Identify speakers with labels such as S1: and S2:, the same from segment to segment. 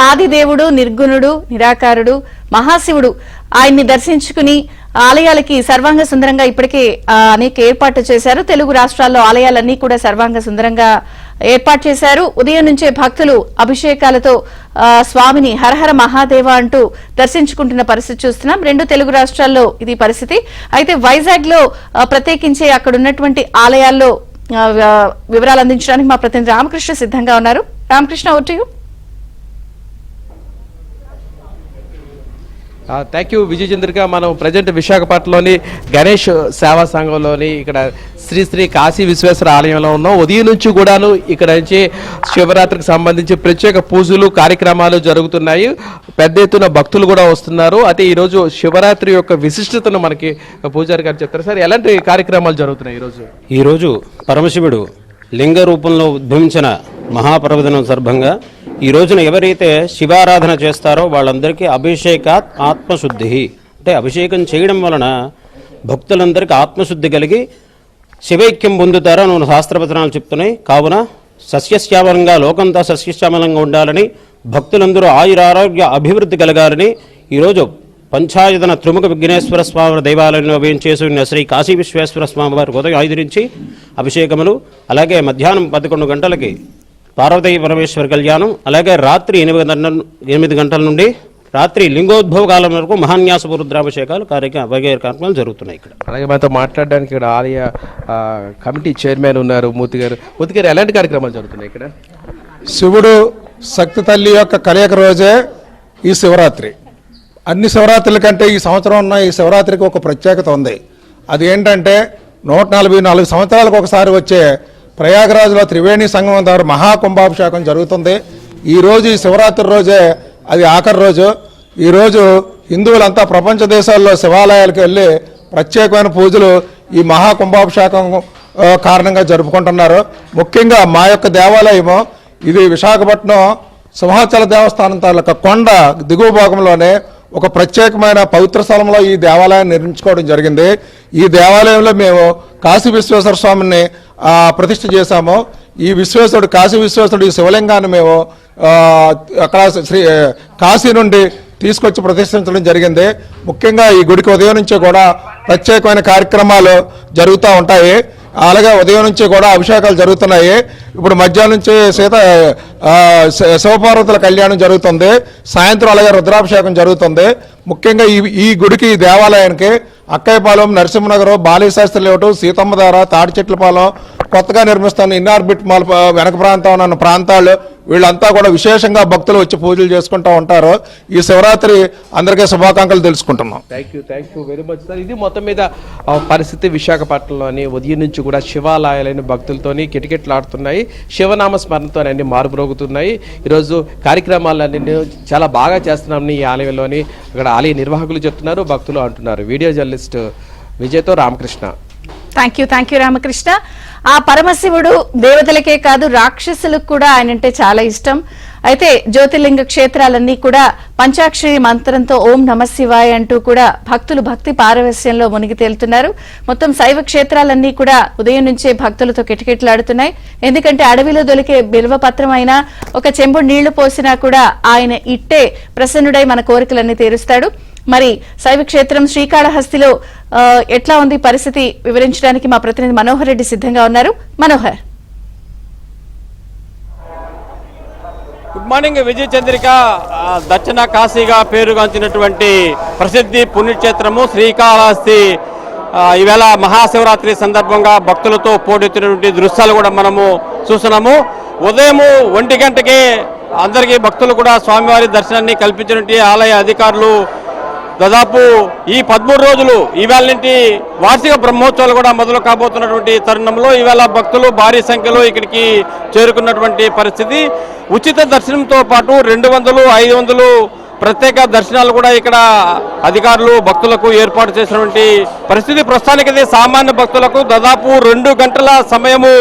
S1: ఆదిదేవుడు, నిర్గుణుడు, నిరాకారుడు, మహాశివుడు ఆయన్ని దర్శించుకుని ఆలయాలకి సర్వాంగ సుందరంగా ఇప్పటికే అనేక ఏర్పాట్లు చేశారు. తెలుగు రాష్ట్రాల్లో ఆలయాలన్నీ కూడా సర్వాంగ సుందరంగా ఏర్పాటు చేశారు. ఉదయం నుంచే భక్తులు అభిషేకాలతో స్వామిని హరహర మహాదేవ అంటూ దర్శించుకుంటున్న పరిస్థితి చూస్తున్నాం. రెండు తెలుగు రాష్ట్రాల్లో ఇది పరిస్థితి. అయితే వైజాగ్ లో ప్రత్యేకించి అక్కడ ఉన్నటువంటి ఆలయాల్లో వివరాలు అందించడానికి మా ప్రతినిధి రామకృష్ణ సిద్ధంగా ఉన్నారు. Ramakrishna, over to you.
S2: Thank you Vijaya Chandrika. మనం ప్రజెంట్ విశాఖపట్నంలోని గణేష్ సేవా సంఘంలోని ఇక్కడ శ్రీ శ్రీ కాశీ విశ్వేశ్వర ఆలయంలో ఉన్నాం. ఉదయం నుంచి కూడాను ఇక్కడ నుంచి శివరాత్రికి సంబంధించి ప్రత్యేక పూజలు కార్యక్రమాలు జరుగుతున్నాయి. పెద్ద ఎత్తున భక్తులు కూడా వస్తున్నారు. అయితే ఈరోజు శివరాత్రి యొక్క విశిష్టతను మనకి పూజారి గారు చెప్తారు. సార్, ఎలాంటి కార్యక్రమాలు జరుగుతున్నాయి
S3: ఈరోజు పరమశివుడు లింగ రూపంలో ఉద్భవించిన మహాపర్వదినం సందర్భంగా ఈ రోజున ఎవరైతే శివారాధన చేస్తారో వాళ్ళందరికీ అభిషేకాత్ ఆత్మశుద్ధి, అంటే అభిషేకం చేయడం వలన భక్తులందరికీ ఆత్మశుద్ధి కలిగి శివైక్యం పొందుతారో అని శాస్త్రవచనాలు చెప్తున్నాయి. కావున సస్యశ్యామలంగా లోకంతా సస్యశ్యామలంగా ఉండాలని, భక్తులందరూ ఆయురారోగ్య అభివృద్ధి కలగాలని ఈరోజు పంచాయతన త్రిముఖ విఘ్నేశ్వర స్వామి దేవాలయంలో వేయించేసి ఉన్న శ్రీ కాశీ విశ్వేశ్వర స్వామి వారి ఉదయం 5 నుంచి అభిషేకములు, అలాగే మధ్యాహ్నం 11 గంటలకి పార్వతీ పరమేశ్వర కళ్యాణం, అలాగే రాత్రి 8 గంటల నుండి రాత్రి లింగోద్భవ కాలం వరకు మహాన్యాస రుద్రాభిషేకాలు కార్యక్రమాలు జరుగుతున్నాయి. ఇక్కడ
S2: అలాగే మనతో మాట్లాడడానికి ఇక్కడ ఆలయ కమిటీ చైర్మన్ ఉన్నారు మూర్తి గారు. మూర్తి గారు, ఎలాంటి కార్యక్రమాలు జరుగుతున్నాయి ఇక్కడ?
S4: శివుడు శక్తి తల్లి యొక్క కలయిక రోజే ఈ శివరాత్రి. అన్ని శివరాత్రుల కంటే ఈ సంవత్సరం ఉన్న ఈ శివరాత్రికి ఒక ప్రత్యేకత ఉంది. అది ఏంటంటే 144 సంవత్సరాలకు ఒకసారి వచ్చే ప్రయాగరాజ్లో త్రివేణి సంగమం ద్వారా మహాకుంభాభిషేకం జరుగుతుంది. ఈరోజు ఈ శివరాత్రి రోజే అది ఆఖరి రోజు. ఈరోజు హిందువులంతా ప్రపంచ దేశాల్లో శివాలయాలకు వెళ్ళి ప్రత్యేకమైన పూజలు ఈ మహాకుంభాభిషేకం కారణంగా జరుపుకుంటున్నారు. ముఖ్యంగా మా యొక్క దేవాలయము ఇది విశాఖపట్నం సింహాచల దేవస్థానం తాలూకా కొండ దిగువ భాగంలోనే ఒక ప్రత్యేకమైన పవిత్ర స్థలంలో ఈ దేవాలయాన్ని నిర్మించుకోవడం జరిగింది. ఈ దేవాలయంలో మేము కాశీ విశ్వేశ్వర స్వామిని ప్రతిష్ఠ చేశాము. ఈ విశ్వేశ్వరుడు కాశీ విశ్వేశ్వరుడు ఈ శివలింగాన్ని మేము అక్కడ కాశీ నుండి తీసుకొచ్చి ప్రతిష్ఠించడం జరిగింది. ముఖ్యంగా ఈ గుడికి ఉదయం నుంచి కూడా ప్రత్యేకమైన కార్యక్రమాలు జరుగుతూ ఉంటాయి. అలాగే ఉదయం నుంచి కూడా అభిషేకాలు జరుగుతున్నాయి. ఇప్పుడు మధ్యాహ్నం నుంచి శివపార్వతుల కళ్యాణం జరుగుతుంది. సాయంత్రం అలాగే రుద్రాభిషేకం జరుగుతుంది. ముఖ్యంగా ఈ గుడికి దేవాలయానికి అక్కయ్యపాలెం, నరసింహనగరం, బాలీశాస్త్రి లేఅవుట్, సీతమ్మధార, తాడిచెట్లపాలెం, కొత్తగా నిర్మిస్తున్న ఇన్నార్బిట్ మాల్ వెనక ప్రాంతం ఉన్న ప్రాంతాలు వీళ్ళంతా కూడా విశేషంగా భక్తులు వచ్చి పూజలు చేసుకుంటూ ఉంటారు. ఈ శివరాత్రి అందరికీ శుభాకాంక్షలు తెలుసుకుంటున్నాం.
S2: Thank you very much sir. ఇది మొత్తం మీద పరిస్థితి విశాఖపట్నంలోని ఉదయం నుంచి కూడా శివాలయాలైన భక్తులతోని కిటకిటలాడుతున్నాయి. శివనామ స్మరణతో అన్ని మారుమ్రోగుతున్నాయి. ఈరోజు కార్యక్రమాలన్నీ చాలా బాగా చేస్తున్నామని ఈ ఆలయంలోని అక్కడ ఆలయ నిర్వాహకులు చెప్తున్నారు, భక్తులు అంటున్నారు. వీడియో జర్నలిస్ట్ విజయ్తో రామకృష్ణ.
S1: Thank you Ramakrishna. ఆ పరమశివుడు దేవతలకే కాదు రాక్షసులకు కూడా ఆయనంటే చాలా ఇష్టం. అయితే జ్యోతిర్లింగ క్షేత్రాలన్నీ కూడా పంచాక్షరి మంత్రంతో ఓం నమ శివాయ అంటూ కూడా భక్తులు భక్తి పారవస్యంలో మునిగి తేలుతున్నారు. మొత్తం శైవ క్షేత్రాలన్నీ కూడా ఉదయం నుంచే భక్తులతో కిటకిటలాడుతున్నాయి. ఎందుకంటే అడవిలో దొరికే బిల్వపత్రం అయినా, ఒక చెంబు నీళ్లు పోసినా కూడా ఆయన ఇట్టే ప్రసన్నుడై మన కోరికలన్నీ తీరుస్తాడు. మరి శైవ క్షేత్రం శ్రీకాళహస్తిలో ఎట్లా ఉంది పరిస్థితి వివరించడానికి మా ప్రతినిధి మనోహర్ రెడ్డి సిద్ధంగా ఉన్నారు. మనోహర్.
S5: గుడ్ మార్నింగ్ విజయ చంద్రిక. దక్షిణ కాశీగా పేరుగాంచినటువంటి ప్రసిద్ధి పుణ్యక్షేత్రము శ్రీకాళహస్తి ఈవేళ మహాశివరాత్రి సందర్భంగా భక్తులతో పోటెత్తినటువంటి దృశ్యాలు కూడా మనము చూస్తున్నాము. ఉదయం 1 గంటకే అందరికీ భక్తులు కూడా స్వామివారి దర్శనాన్ని కల్పించినటువంటి ఆలయ అధికారులు దాదాపు ఈ 13 రోజులు ఈవేళ నుండి వార్షిక బ్రహ్మోత్సవాలు కూడా మొదలు కాబోతున్నటువంటి తరుణంలో ఈవేళ భక్తులు భారీ సంఖ్యలో ఇక్కడికి చేరుకున్నటువంటి పరిస్థితి. ఉచిత దర్శనంతో పాటు 200, 500 ప్రత్యేక దర్శనాలు కూడా ఇక్కడ అధికారులు భక్తులకు ఏర్పాటు చేసినటువంటి పరిస్థితి. ప్రస్తుతానికి సామాన్య భక్తులకు దాదాపు 2 గంటల సమయము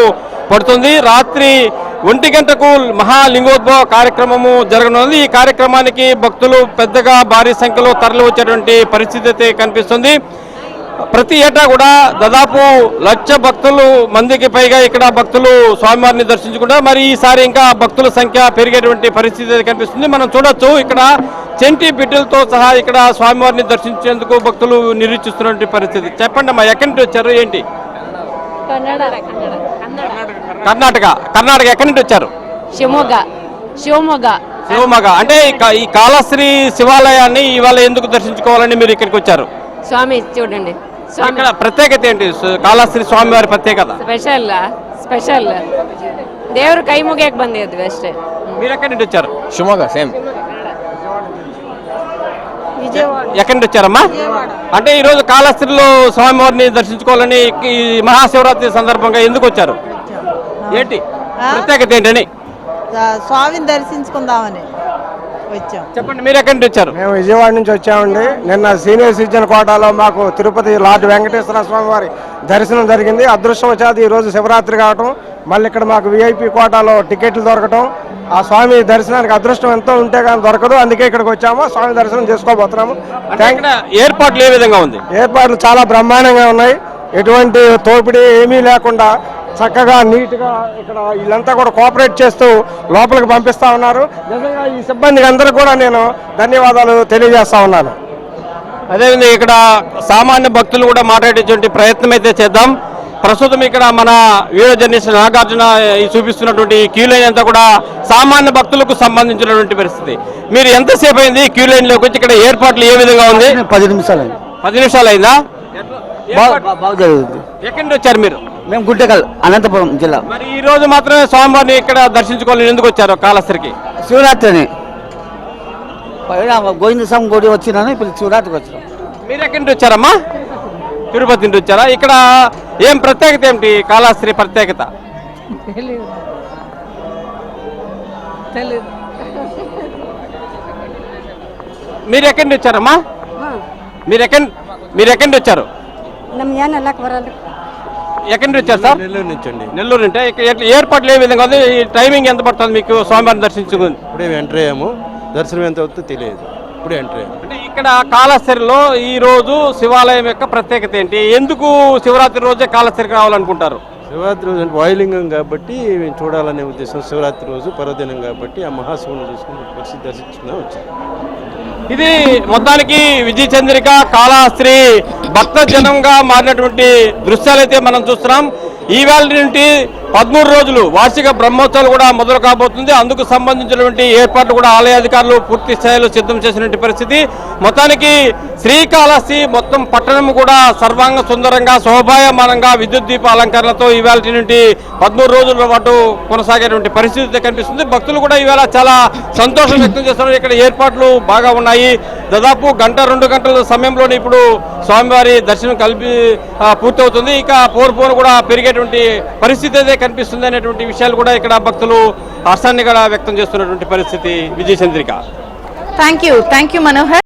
S5: పడుతుంది. రాత్రి 1 గంటకు మహాలింగోద్భవ కార్యక్రమము జరగనుంది. ఈ కార్యక్రమానికి భక్తులు పెద్దగా భారీ సంఖ్యలో తరలి వచ్చేటువంటి పరిస్థితి అయితే కనిపిస్తుంది. ప్రతి ఏటా కూడా దాదాపు 1,00,000 భక్తులు మందికి పైగా ఇక్కడ భక్తులు స్వామివారిని దర్శించుకుంటారు. మరి ఈసారి ఇంకా భక్తుల సంఖ్య పెరిగేటువంటి పరిస్థితి కనిపిస్తుంది. మనం చూడొచ్చు ఇక్కడ చెంటి బిడ్డలతో సహా ఇక్కడ స్వామివారిని దర్శించేందుకు భక్తులు నిరీక్షిస్తున్నటువంటి పరిస్థితి. చెప్పండి అమ్మా, ఎక్కడి నుంచి వచ్చారు, ఏంటి? కర్ణాటక ఎక్కడి నుంచి వచ్చారు? శివమొగ్గ. అంటే ఈ కాళహస్తి శివాలయాన్ని ఇవాళ ఎందుకు దర్శించుకోవాలని మీరు ఇక్కడికి వచ్చారు?
S6: స్వామి చూడండి,
S5: ఇక్కడ ప్రత్యేకత ఏంటి? కాళహస్తి ಸ್ವಾಮಿ వారి ప్రత్యేకత
S6: ಸ್ಪೆಷಲ್ ದೇವರು ಕೈ ಮುಗಿಯಕ್ಕೆ ಬಂದಿದ್ದು ಅಷ್ಟೇ.
S5: మీరు ఎక్కడి నుంచి వచ్చారు?
S7: ಶಿವಮೊಗ್ಗ ಸೇಮ್.
S5: ఎక్కడి నుంచి వచ్చారమ్మా? అంటే ఈ రోజు కాళహస్తిలో స్వామివారిని దర్శించుకోవాలని ఈ మహాశివరాత్రి సందర్భంగా ఎందుకు వచ్చారు? ఏంటి ప్రత్యేకత ఏంటని?
S8: స్వామిని దర్శించుకుందామని వచ్చాం.
S5: చెప్పండి, మీరు ఎక్కడి నుంచి వచ్చారు?
S9: మేము విజయవాడ నుంచి వచ్చామండి. నిన్న సీనియర్ సిటిజన్ కోటాలో మాకు తిరుపతి లార్డ్ వెంకటేశ్వర స్వామి వారి దర్శనం జరిగింది. అదృష్టవశాత్తు ఈరోజు శివరాత్రి కావటం, మళ్ళీ ఇక్కడ మాకు విఐపి కోటాలో టికెట్లు దొరకటం, ఆ స్వామి దర్శనానికి అదృష్టం ఎంతో ఉంటే కానీ దొరకదు. అందుకే ఇక్కడికి వచ్చాము, స్వామి దర్శనం చేసుకోబోతున్నాము.
S5: ఏర్పాట్లు ఏ విధంగా ఉంది?
S9: ఏర్పాట్లు చాలా బ్రహ్మాండంగా ఉన్నాయి. ఎటువంటి తోపిడీ ఏమీ లేకుండా చక్కగా నీట్గా ఇక్కడ వీళ్ళంతా కూడా కోఆపరేట్ చేస్తూ లోపలికి పంపిస్తా ఉన్నారు. నిజంగా ఈ సిబ్బందికి అందరూ కూడా నేను ధన్యవాదాలు తెలియజేస్తా ఉన్నాను.
S5: అదేవిధంగా ఇక్కడ సామాన్య భక్తులు కూడా మాట్లాడేటువంటి ప్రయత్నం అయితే చేద్దాం. ప్రస్తుతం ఇక్కడ మన వీడియో జర్నలిస్ట్ నాగార్జున చూపిస్తున్నటువంటి క్యూ లైన్ అంతా కూడా సామాన్య భక్తులకు సంబంధించినటువంటి పరిస్థితి. మీరు ఎంతసేపు అయింది క్యూ లైన్ లోకి వచ్చి? ఇక్కడ ఏర్పాట్లు ఏ విధంగా ఉంది?
S7: 10 నిమిషాలు అయింది.
S5: 10 నిమిషాలు అయిందా?
S7: బాగా జరుగుతుంది.
S5: ఎక్కడి నుంచి వచ్చారు మీరు?
S7: మేము గుంటకల్, అనంతపురం జిల్లా.
S5: మరి ఈ రోజు మాత్రమే స్వామివారిని ఇక్కడ దర్శించుకోవాలని ఎందుకు వచ్చారు కాళహస్తికి?
S7: శివరాత్రిని గోవింద స్వామి గుడి వచ్చినాను, ఇప్పుడు శివరాత్రికి వచ్చినాం.
S5: మీరు ఎక్కడి నుంచి వచ్చారమ్మా? తిరుపతి నుంచి వచ్చారా? ఇక్కడ ఏం ప్రత్యేకత ఏమిటి? కాళహస్తి ప్రత్యేకత మీరు ఎక్కడి నుంచి వచ్చారమ్మా? మీరు ఎక్కడి నుంచి వచ్చారు? ఎక్కడి నుంచి వచ్చారు సార్?
S10: నెల్లూరు నుంచి అండి.
S5: నెల్లూరు అంటే ఏర్పాట్లు ఏ విధంగా ఉంది? టైమింగ్ ఎంత పడుతుంది మీకు స్వామివారిని దర్శించుకుంది?
S10: ఇప్పుడే ఎంటర్ అయ్యాము, దర్శనం ఎంత అవుతుందో తెలియదు, ఇప్పుడే ఎంటర్ అయ్యాము.
S5: అంటే ఇక్కడ కాళహస్తిలో ఈ రోజు శివాలయం యొక్క ప్రత్యేకత ఏంటి? ఎందుకు శివరాత్రి రోజే కాళహస్తికి రావాలనుకుంటారు?
S10: శివరాత్రి రోజు అంటే వాయులింగం కాబట్టి మేము చూడాలనే ఉద్దేశం. శివరాత్రి రోజు పర్వదినం కాబట్టి ఆ మహాశివుని చూసుకుని పరిస్థితి దర్శించుకునే వచ్చాము.
S5: ఇది మొత్తానికి విజయ చంద్రిక కాళహస్తి భక్త జనంగా మారినటువంటి దృశ్యాలైతే మనం చూస్తున్నాం. ఈవేళ నుండి 13 రోజులు వార్షిక బ్రహ్మోత్సవాలు కూడా మొదలు కాబోతుంది. అందుకు సంబంధించినటువంటి ఏర్పాట్లు కూడా ఆలయ అధికారులు పూర్తి స్థాయిలో సిద్ధం చేసినటువంటి పరిస్థితి. మొత్తానికి శ్రీకాళహస్తి మొత్తం పట్టణం కూడా సర్వాంగ సుందరంగా శోభాయమానంగా విద్యుత్ దీప అలంకరణలతో ఈవేళ నుండి 13 రోజుల పాటు కొనసాగేటువంటి పరిస్థితి కనిపిస్తుంది. భక్తులు కూడా ఈవేళ చాలా సంతోషం వ్యక్తం చేస్తున్నారు. ఇక్కడ ఏర్పాట్లు బాగా ఉన్నాయి. దాదాపు 1-2 గంటల సమయంలోనే ఇప్పుడు స్వామివారి దర్శనం పూర్తవుతుంది. ఇక పోను కూడా పెరిగేటువంటి పరిస్థితి అయితే కనిపిస్తుంది అనేటువంటి విషయాలు కూడా ఇక్కడ భక్తులు హర్షాన్ని కూడా వ్యక్తం చేస్తున్నటువంటి పరిస్థితి. విజయ చంద్రిక.
S1: Thank you Manohar.